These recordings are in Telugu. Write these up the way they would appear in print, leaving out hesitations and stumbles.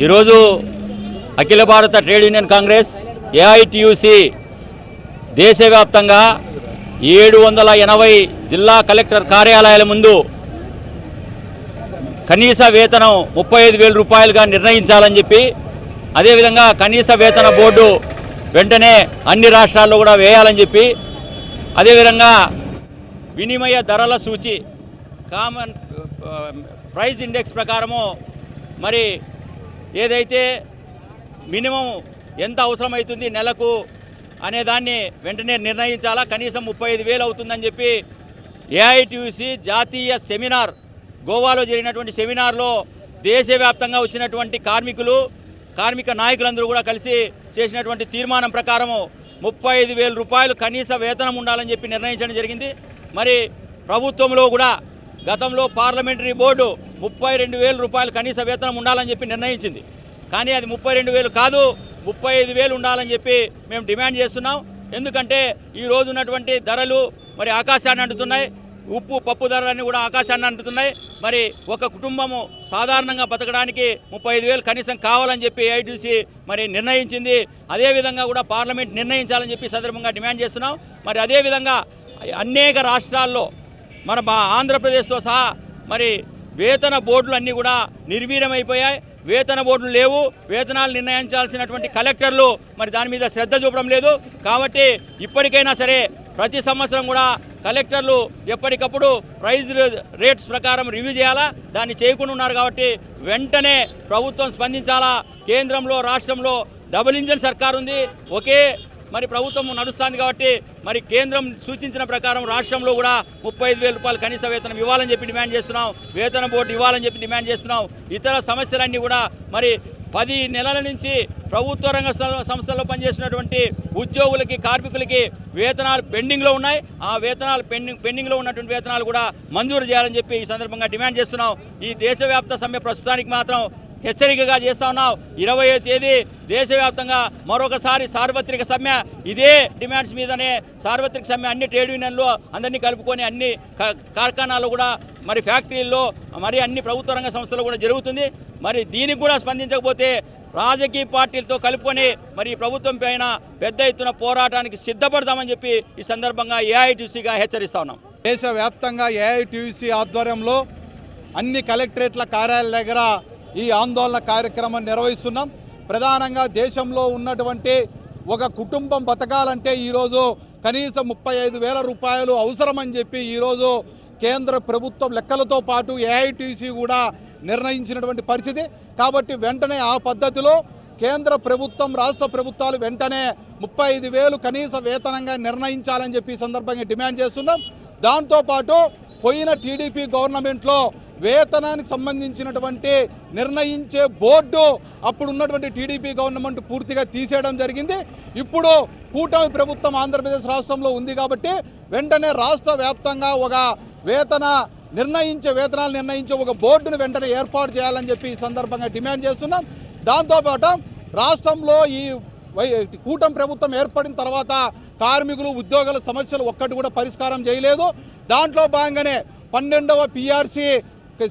ఈరోజు అఖిల భారత ట్రేడ్ యూనియన్ కాంగ్రెస్ ఏఐటియుసి దేశవ్యాప్తంగా 780 జిల్లా కలెక్టర్ కార్యాలయాల ముందు కనీస వేతనం 35,000 రూపాయలుగా నిర్ణయించాలని చెప్పి, అదేవిధంగా కనీస వేతన బోర్డు వెంటనే అన్ని రాష్ట్రాల్లో కూడా వేయాలని చెప్పి, అదేవిధంగా వినిమయ ధరల సూచి కామన్ ప్రైస్ ఇండెక్స్ ప్రకారము మరి ఏదైతే మినిమం ఎంత అవసరమవుతుంది నెలకు అనే దాన్ని వెంటనే నిర్ణయించాలా, కనీసం 35,000 అవుతుందని చెప్పి ఏఐటియుసి జాతీయ సెమినార్ గోవాలో జరిగినటువంటి సెమినార్లో దేశవ్యాప్తంగా వచ్చినటువంటి కార్మిక నాయకులందరూ కూడా కలిసి చేసినటువంటి తీర్మానం ప్రకారము 35,000 రూపాయలు కనీస వేతనం ఉండాలని చెప్పి నిర్ణయించడం జరిగింది. మరి ప్రభుత్వంలో కూడా గతంలో పార్లమెంటరీ బోర్డు 32,000 రూపాయలు కనీస వేతనం ఉండాలని చెప్పి నిర్ణయించింది. కానీ అది 32,000 కాదు, 35,000 ఉండాలని చెప్పి మేము డిమాండ్ చేస్తున్నాం. ఎందుకంటే ఈ రోజు ఉన్నటువంటి ధరలు మరి ఆకాశాన్ని అంటుతున్నాయి. ఉప్పు పప్పు ధరలన్నీ కూడా ఆకాశాన్ని అంటుతున్నాయి. మరి ఒక కుటుంబము సాధారణంగా బతకడానికి 35,000 కనీసం కావాలని చెప్పి ఏఐటియుసి మరి నిర్ణయించింది. అదేవిధంగా కూడా పార్లమెంట్ నిర్ణయించాలని చెప్పి సందర్భంగా డిమాండ్ చేస్తున్నాం. మరి అదేవిధంగా అనేక రాష్ట్రాల్లో మన ఆంధ్రప్రదేశ్తో సహా మరి వేతన బోర్డులు అన్నీ కూడా నిర్వీర్యమైపోయాయి. వేతన బోర్డులు లేవు. వేతనాలు నిర్ణయించాల్సినటువంటి కలెక్టర్లు మరి దాని మీద శ్రద్ధ చూపడం లేదు. కాబట్టి ఇప్పటికైనా సరే ప్రతి సంవత్సరం కూడా కలెక్టర్లు ఎప్పటికప్పుడు ప్రైజ్ రేట్స్ ప్రకారం రివ్యూ చేయాలా. దాన్ని చేయకుండా ఉన్నారు. కాబట్టి వెంటనే ప్రభుత్వం స్పందించాలా. కేంద్రంలో రాష్ట్రంలో డబుల్ ఇంజన్ సర్కార్ ఉంది. ఒకే మరి ప్రభుత్వం నడుస్తుంది. కాబట్టి మరి కేంద్రం సూచించిన ప్రకారం రాష్ట్రంలో కూడా 35,000 రూపాయలు కనీస వేతనం ఇవ్వాలని చెప్పి డిమాండ్ చేస్తున్నాం. వేతన బోర్డు ఇవ్వాలని చెప్పి డిమాండ్ చేస్తున్నాం. ఇతర సమస్యలన్నీ కూడా మరి 10 నెలల నుంచి ప్రభుత్వ రంగ సంస్థల్లో పనిచేసినటువంటి ఉద్యోగులకి కార్మికులకి వేతనాలు పెండింగ్లో ఉన్నాయి. ఆ వేతనాలు పెండింగ్లో ఉన్నటువంటి వేతనాలు కూడా మంజూరు చేయాలని చెప్పి ఈ సందర్భంగా డిమాండ్ చేస్తున్నాం. ఈ దేశవ్యాప్త సమ్మె ప్రస్తుతానికి మాత్రం హెచ్చరికగా చేస్తా ఉన్నాం. 20వ తేదీ దేశవ్యాప్తంగా మరొకసారి సార్వత్రిక సమ్మె, ఇదే డిమాండ్స్ మీదనే సార్వత్రిక సమ్మె అన్ని ట్రేడ్ యూనియన్లు అందరినీ కలుపుకొని అన్ని కార్ఖానాలు కూడా మరి ఫ్యాక్టరీల్లో మరి అన్ని ప్రభుత్వ రంగ సంస్థలు కూడా జరుగుతుంది. మరి దీనికి కూడా స్పందించకపోతే రాజకీయ పార్టీలతో కలుపుకొని మరి ప్రభుత్వం పైన పెద్ద ఎత్తున పోరాటానికి సిద్ధపడతామని చెప్పి ఈ సందర్భంగా ఏఐటియుసిగా హెచ్చరిస్తా ఉన్నాం. దేశవ్యాప్తంగా ఏఐటియుసి ఆధ్వర్యంలో అన్ని కలెక్టరేట్ల కార్యాలయాల దగ్గర ఈ ఆందోళన కార్యక్రమం నిర్వహిస్తున్నాం. ప్రధానంగా దేశంలో ఉన్నటువంటి ఒక కుటుంబం బతకాలంటే ఈరోజు కనీసం 35,000 రూపాయలు అవసరమని చెప్పి ఈరోజు కేంద్ర ప్రభుత్వం లెక్కలతో పాటు ఏఐటియుసి కూడా నిర్ణయించినటువంటి పరిస్థితి. కాబట్టి వెంటనే ఆ పద్ధతిలో కేంద్ర ప్రభుత్వం రాష్ట్ర ప్రభుత్వాలు వెంటనే 35,000 కనీస వేతనంగా నిర్ణయించాలని చెప్పి ఈ సందర్భంగా డిమాండ్ చేస్తున్నాం. దాంతోపాటు పోయిన టీడీపీ గవర్నమెంట్లో వేతనానికి సంబంధించినటువంటి నిర్ణయించే బోర్డు అప్పుడు ఉన్నటువంటి టీడీపీ గవర్నమెంట్ పూర్తిగా తీసేయడం జరిగింది. ఇప్పుడు కూటమి ప్రభుత్వం ఆంధ్రప్రదేశ్ రాష్ట్రంలో ఉంది. కాబట్టి వెంటనే రాష్ట్ర వ్యాప్తంగా ఒక వేతనాలు నిర్ణయించే ఒక బోర్డును వెంటనే ఏర్పాటు చేయాలని చెప్పి ఈ సందర్భంగా డిమాండ్ చేస్తున్నాం. దాంతోపాటు రాష్ట్రంలో ఈ కూటమి ప్రభుత్వం ఏర్పడిన తర్వాత కార్మికులు ఉద్యోగుల సమస్యలు ఒక్కటి కూడా పరిష్కారం చేయలేదు. దాంట్లో భాగంగానే 12వ పిఆర్సీ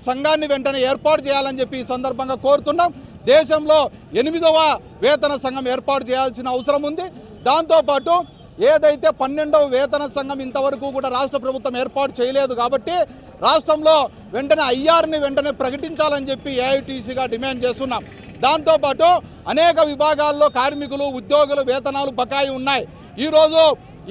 సంఘాన్ని వెంటనే ఏర్పాటు చేయాలని చెప్పి ఈ సందర్భంగా కోరుతున్నాం. దేశంలో 8వ వేతన సంఘం ఏర్పాటు చేయాల్సిన అవసరం ఉంది. దాంతోపాటు ఏదైతే 12వ వేతన సంఘం ఇంతవరకు కూడా రాష్ట్ర ప్రభుత్వం ఏర్పాటు చేయలేదు. కాబట్టి రాష్ట్రంలో వెంటనే ఐఆర్ని వెంటనే ప్రకటించాలని చెప్పి ఏఐటియుసిగా డిమాండ్ చేస్తున్నాం. దాంతోపాటు అనేక విభాగాల్లో కార్మికులు ఉద్యోగులు వేతనాలు బకాయి ఉన్నాయి. ఈరోజు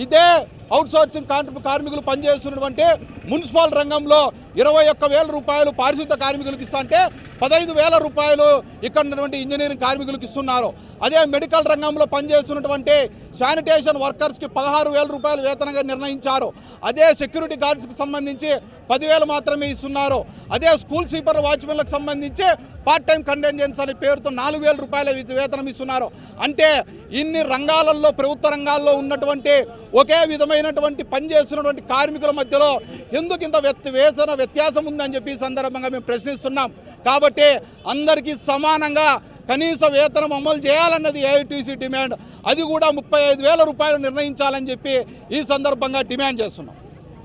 ఇదే అవుట్సోర్సింగ్ కార్మికులు పనిచేస్తున్నటువంటి మున్సిపల్ రంగంలో 21,000 రూపాయలు పారిశుద్ధ కార్మికులకు ఇస్తా అంటే 15,000 రూపాయలు ఇక్కడ ఉన్నటువంటి ఇంజనీరింగ్ కార్మికులకు ఇస్తున్నారు. అదే మెడికల్ రంగంలో పనిచేస్తున్నటువంటి శానిటేషన్ వర్కర్స్కి 16,000 రూపాయలు వేతనంగా నిర్ణయించారు. అదే సెక్యూరిటీ గార్డ్స్కి సంబంధించి 10,000 మాత్రమే ఇస్తున్నారు. అదే స్కూల్ స్వీపర్ వాచ్మెన్లకు సంబంధించి పార్ట్ టైం కంటెంజెన్స్ అనే పేరుతో 4,000 రూపాయల వేతనం ఇస్తున్నారు. అంటే ఇన్ని రంగాలలో ప్రభుత్వ రంగాల్లో ఉన్నటువంటి ఒకే విధమైనటువంటి పని చేస్తున్నటువంటి కార్మికుల మధ్యలో ఎందుకు ఇంత వేతన వ్యత్యాసం ఉందని చెప్పి ఈ సందర్భంగా మేము ప్రశ్నిస్తున్నాం. కాబట్టి అందరికీ సమానంగా కనీస వేతనం అమలు చేయాలన్నది ఏఐటీసీ డిమాండ్. అది కూడా 35,000 రూపాయలు నిర్ణయించాలని చెప్పి ఈ సందర్భంగా డిమాండ్ చేస్తున్నాం.